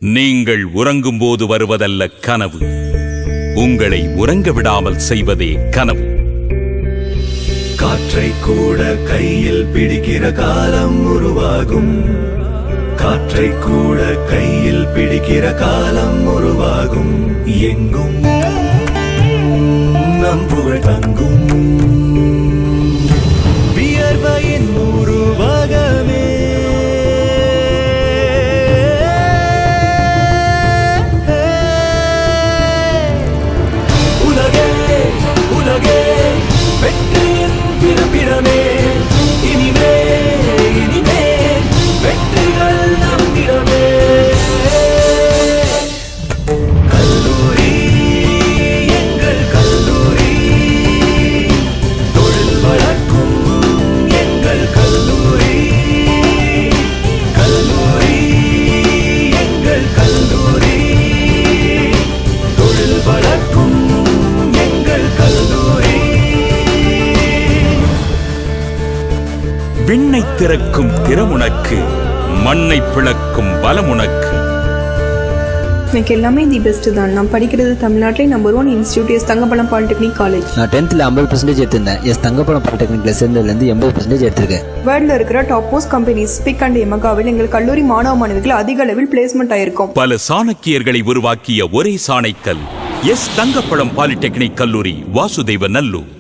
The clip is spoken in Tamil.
நீங்கள் உறங்கும்போது வருவதல்ல கனவு, உங்களை உறங்க விடாமல் செய்வதே கனவு. காற்றை கூட கையில் பிடிக்கிற காலம் உருவாகும். காற்றை கூட கையில் பிடிக்கிற காலம் உருவாகும். எங்கும் நம் புகழ் தங்கும். வியர்வையின் உருவாகமே உலகே உலகே வெற்றியின் பிறப்பிடமே. இனிமே இனிமே வெற்றிகள் நம்பிடமே. கல்லூரி எங்கள் கல்லூரி, தொழில் வளர்க்கும் எங்கள் கல்லூரி. கல்லூரி எங்கள் கல்லூரி, தொழில் வளர்க்கும் எங்கள் கல்லூரி. விண்ணை திறக்கும் திறமுனக்கு, மண்ணை பிளக்கும் பலமுனக்கு. எனக்கு எல்லாமே தி பெஸ்ட் தான். நான் படிக்கிறது தமிழ்நாட்டிலே number 1 institute S Thangapazham polytechnic college. நான் 10th 50% எடுத்திருந்தேன். எஸ் தங்கப்பழம் பாலிடெக்னிக்ல சேர்ந்ததுலேருந்து 80% எடுத்திருக்கேன். வேர்ல்ட்ல இருக்கிற top most companies big and எமகாவில் எங்கள் கல்லூரி மாணவ மாணவிகள் அதிக அளவில் பிளேஸ்மெண்ட் ஆயிருக்கும். பல சாணக்கியர்களை உருவாக்கிய ஒரே சாணைக்கல் எஸ் தங்கப்பழம் பாலிடெக்னிக் கல்லூரி, வாசுதேவ நல்லூர்.